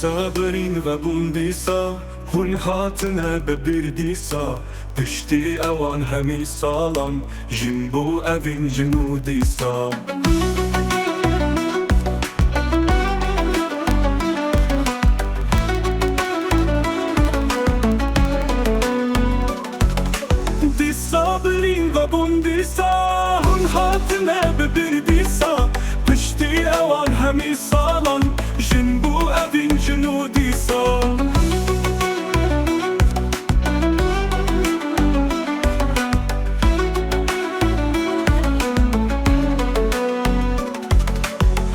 صابرین و بوندیسا هون هاتنه ببردیسا پشتی اوان همی سالان جنبو اوین جنودیسا دی صابرین و بوندیسا هون هاتنه ببردیسا پشتی اوان همی سالان جنبو اوین جنودیسا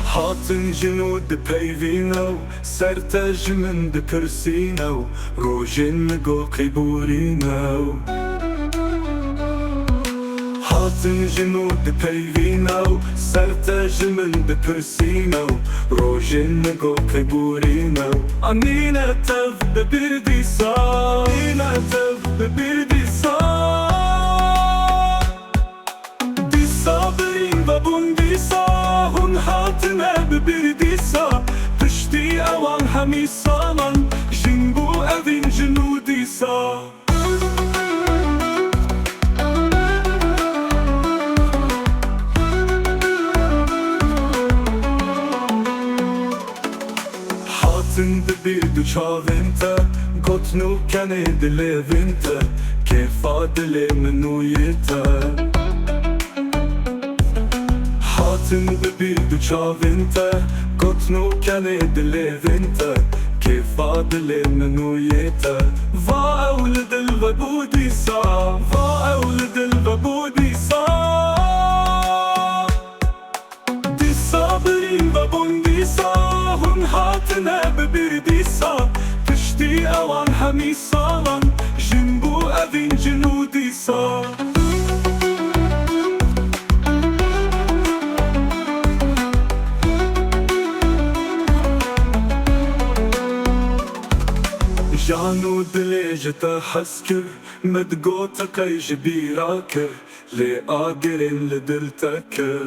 هاتن جنود پیوینو سرتاج من دکرسینو روژن نگو قیبورینو هاتن جنود پیوینو سرتاج من دکرسینو روژن نگو قیبورینو آنینا تف ببردیسا آنینا تف ببردیسا دی صابرین و بوندیسا هون هاتنه ببردیسا پشتی اوان همی سالان جنبو اوین جنودیسا هاتن ببردو چاوینتا گوتنو کنه دلیوینتا کیفا دلی منویتا هاتن ببردو چاوینتا گوتنو کنه دلیوینتا کیفا دلی منویتا وا اولد الوبودیسا وا اولد الوبودیسا دی صابرین و بوندیسا هون هاتنه ببردیسا پشتی اوان همی سالان جنبو اوین جنودیسا جانو دلی جتا حس کر مدگو تقی جبیرا کر لی آگرین لدل تکر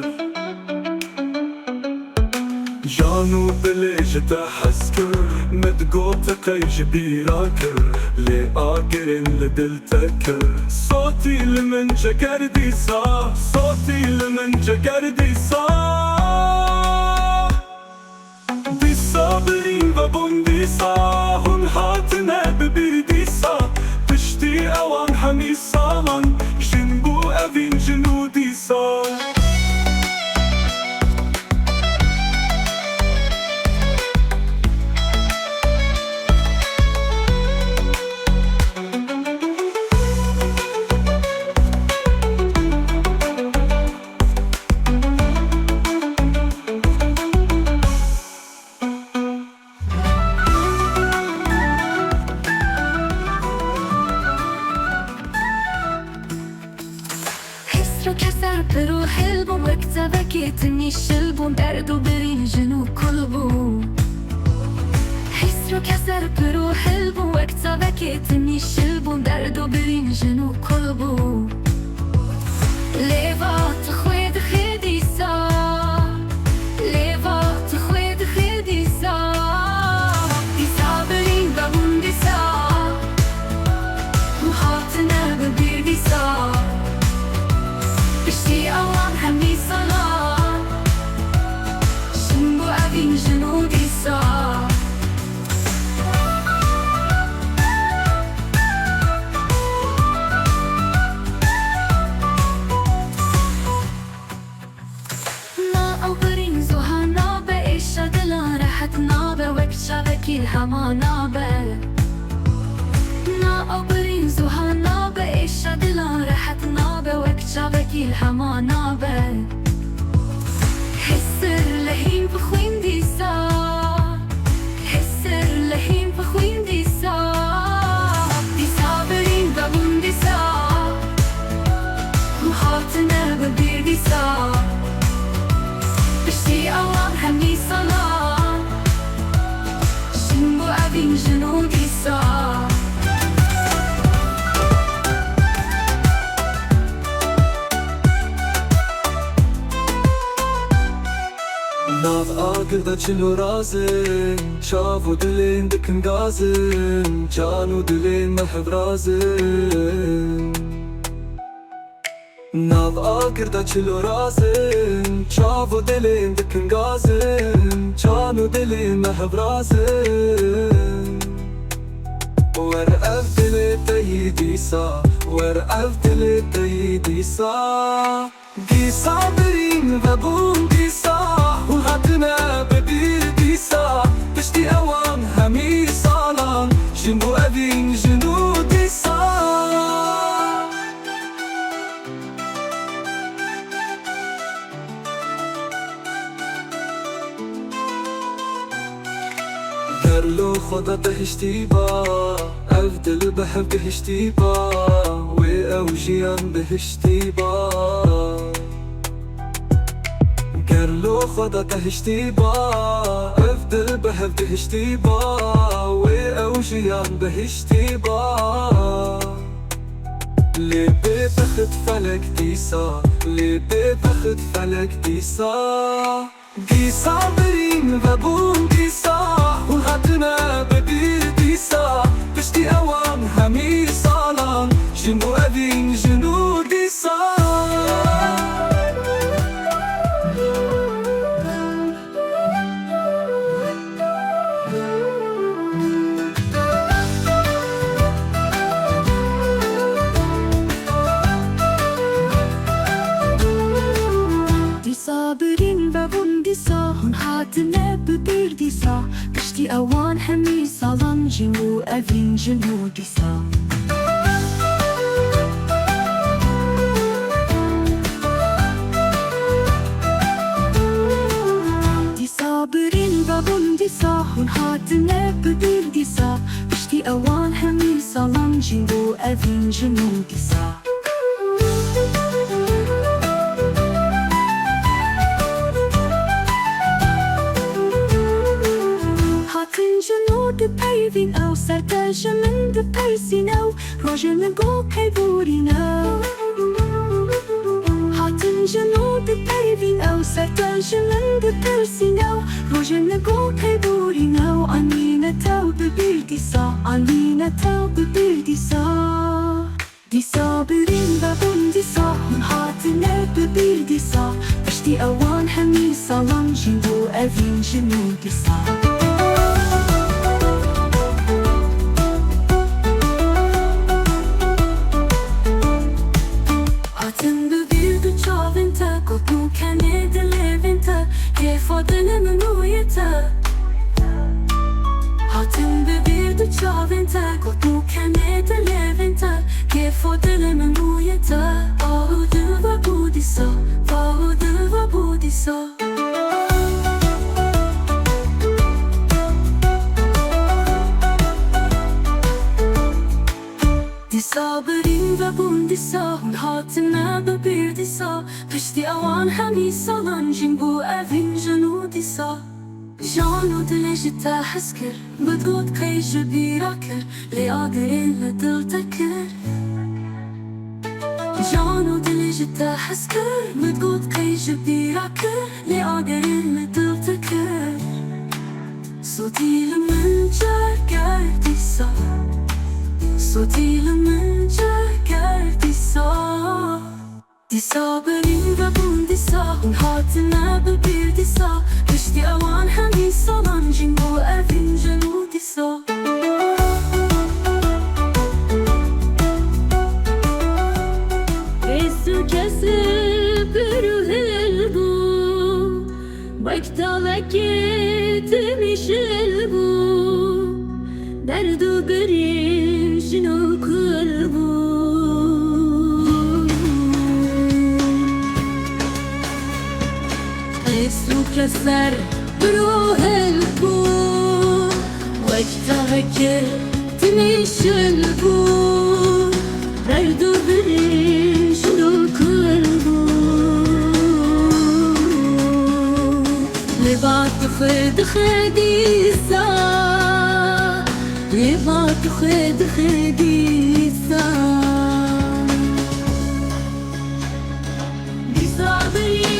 جانو دلی جتا حس کر مدگو تقی جبیرا کر لی آگرین لدل تکر صوتی لمن جگر دیسا صوتی لمن جگر دیسا دی صابرین و بوندیسا هون هاتنه ببردیسا پشتی اوان همی سالان جنبو اوین جنودیسا كسر بروح البوم واكتبكيتني الشلبوم دردو برينجن وكلبوم حسرو كسر بروح البوم واكتبكيتني الشلبوم دردو برينجن وكلبوم ليفات خويد خديسا ليفات خويد خديسا دي صابرين ببونديسا وهاتنا ببيرديسا بشتي اوان همي صلاة شنبو اوين جنوديسا نا اوبرين زوها نابا ايشا دلا راحت نابا وكشا وكيل هما نابا نا اوبرين زوها نابا ايشا دلا راحت نابا وكشا وكيل هما نابا حسر لهين بخوين ديسا حسر لهين بخوين ديسا دي صابرين ببونديسا وهاتنا ببيرديسا بشتي اوان همي صلاة شنبو اوين جنوديسا girda çilo razın Çavu dilin dikin gazın Canu dilin mehev razın Nav agirda çilo razın Çavu dilin dikin gazın Canu dilin mehev razın Wer ev dili deyi disa Wer ev dili deyi disa Disa birin ve bun disa Hu hatine bebir disa Pişti evan hemi salan Jin bu evin jinu disa Gerlo khoda behişti ba Ev dil behev gehişti ba Ve ev jiyan behişti ba Gerlo khoda tehişti ba Ev dil behev gehişti ba Ve ev jiyan behişti ba Li be bekhit felek disa Li be bekhit felek disa Disa birin ve bun disa Hu hatine bebir disa Pişti evan hemi salan Jin bu evin jinu disa Disa birin ve bun disa Hun hatine bebir disa Pişti evan hemi salan Jin bu evin jinu disa Disa birin ve bun disa Hun hatine bebir disa Pişti evan hemi salan Jin bu evin jinu disa Paving out, Sartajam the Persino, Roger the Go Cavorino. Hatten Jano the paving out, Sartajam the Persino, Roger the Go Cavorino. Anina tau the Birdisa, Anina tau the Birdisa. Disa birin ve bun disa, Hun hatine the Birdisa. Pişti awan hemi salan, Jivu evin jinu disa. Hatim bebir du çaventa Got nu kan ete leventa Ke fodele men bujeta Vahu du var budisa Vahu du var budisa Disa birin ve bun disa Hun hatime bebir disa Pişti avan hemi salan Jin bu evin jinu disa جانو دل جتا حسكر بتقود قيج بيراكر لي قادرين لدل تكر جانو دل جتا حسكر بتقود قيج بيراكر لي قادرين لدل تكر صوتي لمن جاكر ديسا صوتي لمن جاكر ديسا Disa birin ve bun disa Hun hatine bebir disa Pişti avan hemi salan Jin bu evin jinu disa Resu kesip ruhel bu Bakta leketmiş el bu Derdu garin jinu kul bu كسر بروح البو وقتها تمش البو بردو بريش القلبو لبعض خد خديسة لبعض خد خديسة بصابرين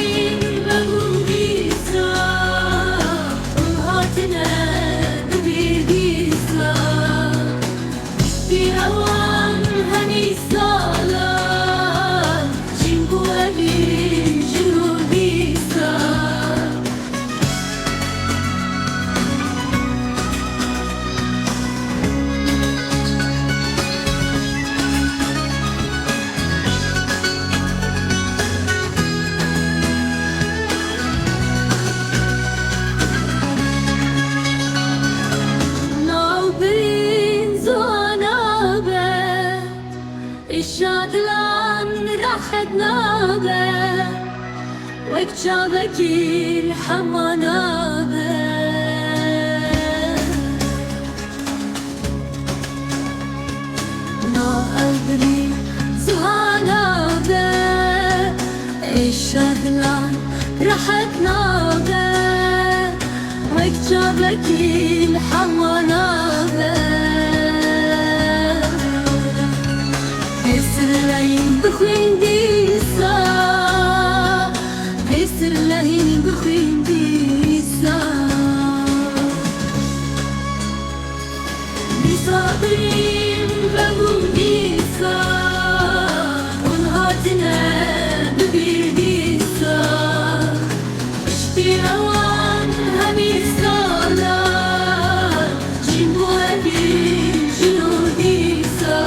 الشاطلان راحت نابه وكتابك الحمانابه نا أدري زهانابه الشاطلان راحت نابه وكتابك الحمانابه بسرلين بخوين ديسا بسرلين بخوين ديسا بصابرين بابون ديسا ونهاتنا ببير ديسا اشتي اوان همي سالان جنبو هبي جنو ديسا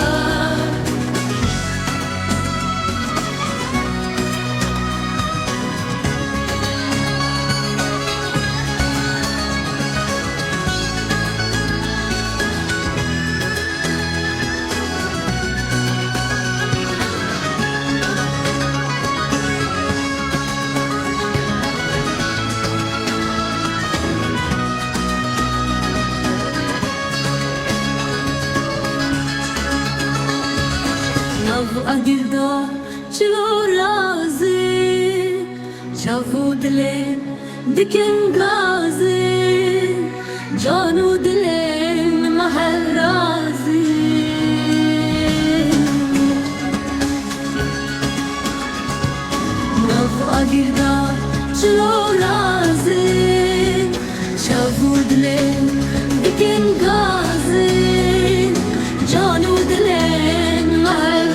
أقدر شلو رازي شافو دلين دكن غازي جانو دلين محل رازي نفو أقدر شلو رازي شافو دلين دكن غازي جانو دلين محل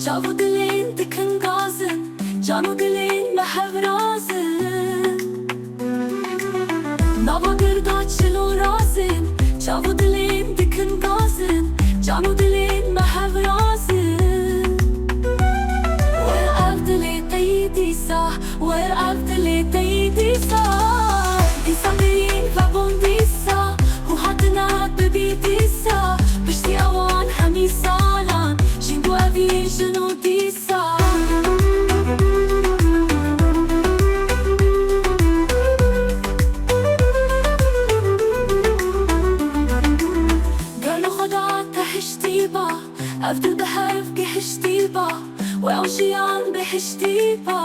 جابو دلين دكن غازن جانو دلين محب رازن نابا قردات شلو رازن جابو دلين دكن غازن جانو دلين محب رازن وير أفدلي تيدي صح وير أفدلي تيدي صح ديسا بين فابون ديسا وحدنا ببي ديسا بشتي أوان همي سالان جنبو أبي جنو ديسا قالوا خدا تحشتيبا أفضل بحرف كحشتيبا وأوشيان بحشتيبا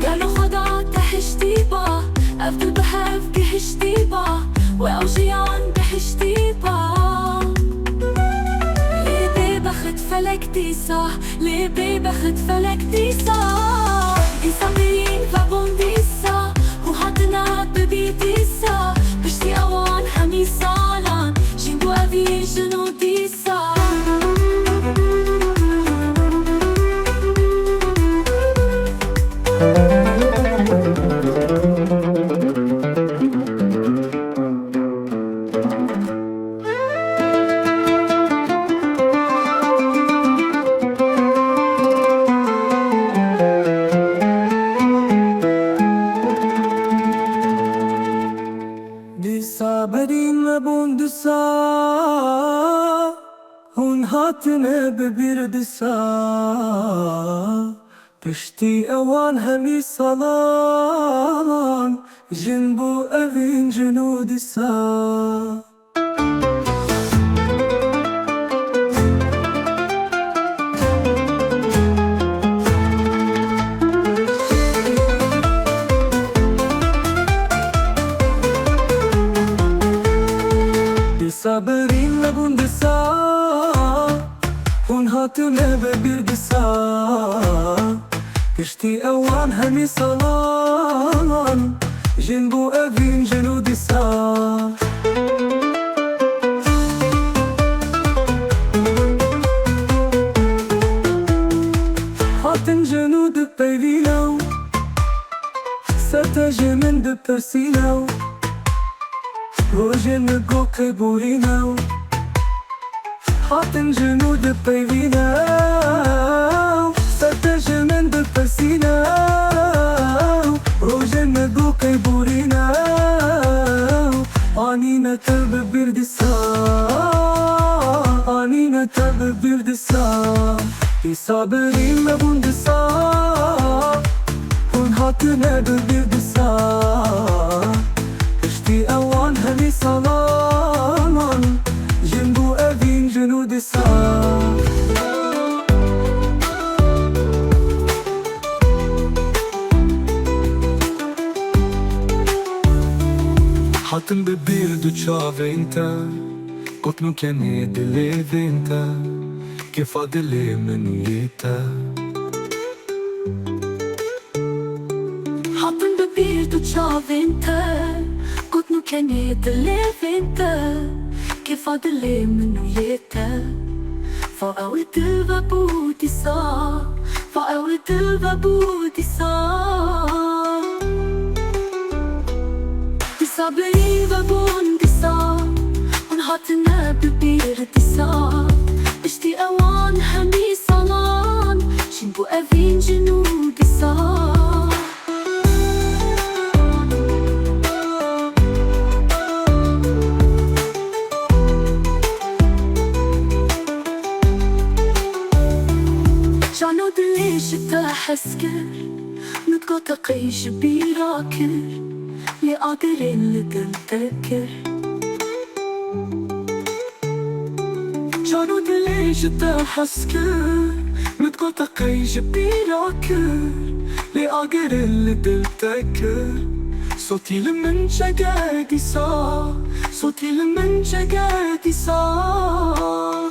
قالوا خدا تحشتيبا أفضل بحرف كحشتيبا وأوشيان بحشتيبا فلك ديسا لبي بخت فلك ديسا ديسا بين فابون ديسا وحدنا ببي ديسا بشتي اوان همي سالان جنبو ابي جنو ديسا بدين مبون دسا هون هاتنا ببير دسا بشتي اوان همي صلان جنبو اوين جنو دسا صابرين لبون دسا هون هاتنا ببير دسا كشتي اوان همي صلان جنبو اوين جنو دسا هاتن جنو دبيلينا ستجمن دبرسيناو روجن قوك بوريناو حاطن جنود بيبيناو ستجمن دبرسيناو روجن قوك بوريناو آنينا ترب بردسا آنينا ترب بردسا İsabri mebundisa Hun hatine birdisa İşti evan hemi salaman Jimbu evin junudisa Hatın bir duçaventa Kutnu keni dileventa كيف أدلي من يتا حاطن ببير تشاف انت قلت نو كان يدلف انت كيف أدلي من يتا فأويت البابوتي صا فأويت البابوتي صا تصابري بابون دسا ونحطنا ببير دسا اشتي اوان همي صلان شنبو افين جنود صار جانو دليش تحسكر نتقو تقيش بيراكر لقادرين لتنتكر جانو دليش تحسكر متقو تقيش بيراكر لأقر اللي دلتكر صوتي لمن شقاقي صار صوتي لمن شقاقي صار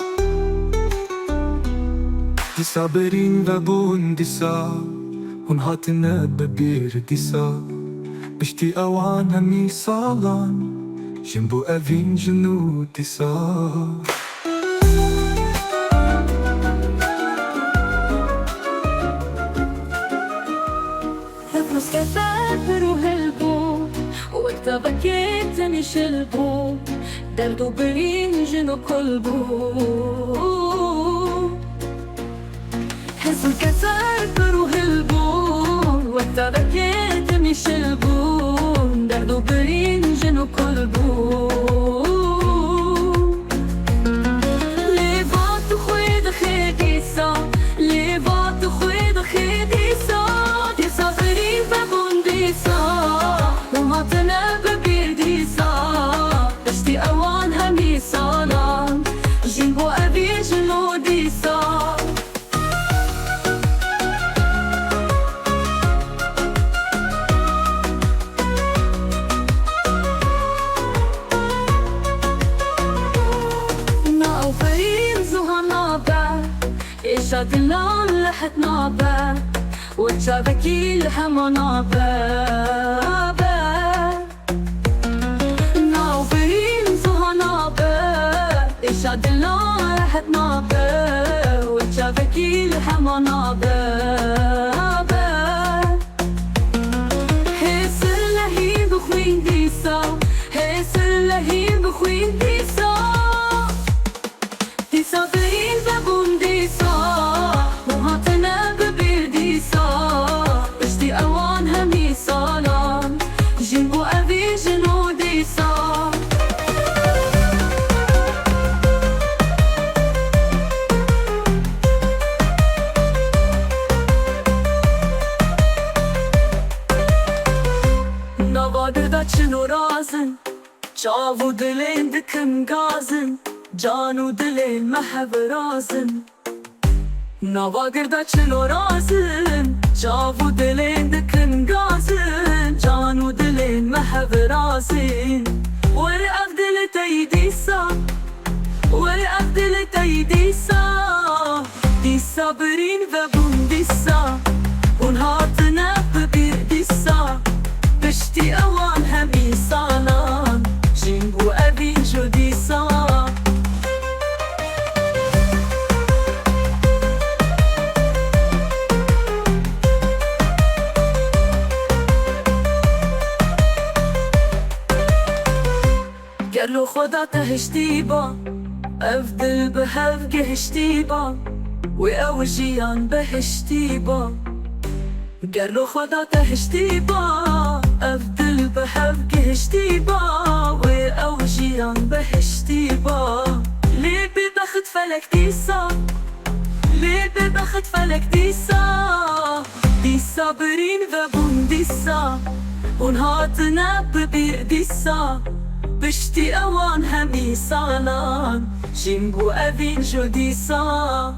دسا برين وبون دسا هون هاتنا ببير دسا بشتي اوان همي صالان جنبو افين جنود دسا كثافر وهلبو وكتابك يتني شلبو دردو برينجن وقلبو حزن كثافر وهلبو وكتابك يتني شلبو دردو برينجن وقلبو ليفات خويد خيديسا ليفات خويد خيديسا ومعتنا ببيرديسا اشتي اوان همي صالان جنبو ابي جنوديسا ناو فريم زوها نابا إيشا دلان لحت نابا وتشابكي الحما نابا ناو فريم زوها نابا إيشا دلان لحت نابا وتشابكي الحما نابا هيسر لهي بخوين ديسا هيسر لهي بخوين ديسا ديسا برين بابون ديسا وهاتنا ببير ديسا اشتي اوان همي صالان جنبو ابي جنو ديسا نوادر دا چنو رازن جاو دلين دكن غازن جانو دلين محب رازن نواقر دا چلو رازن جاو دلين دكن غازن جانو دلين محب رازن ورقف دل تيديسا ورقف دل تيديسا ديسا برين وبون ديسا ونهاتنا ببير ديسا بشتي اوان همي صالان جنبو ابي جو ديسا قالو خدا تهشتيبا أفضل بهفجه شتيبا وأوجيان بهشتيبا قالو خدا تهشتيبا أفضل بهفجه شتيبا وأوجيان بهشتيبا ليه ببخت فلك ديسا ليه ببخت فلك ديسا دي صابرين وبون ديسا ونهاتنا ببير ديسا بشتي اوان همي سالان جيمبو افين جو ديسا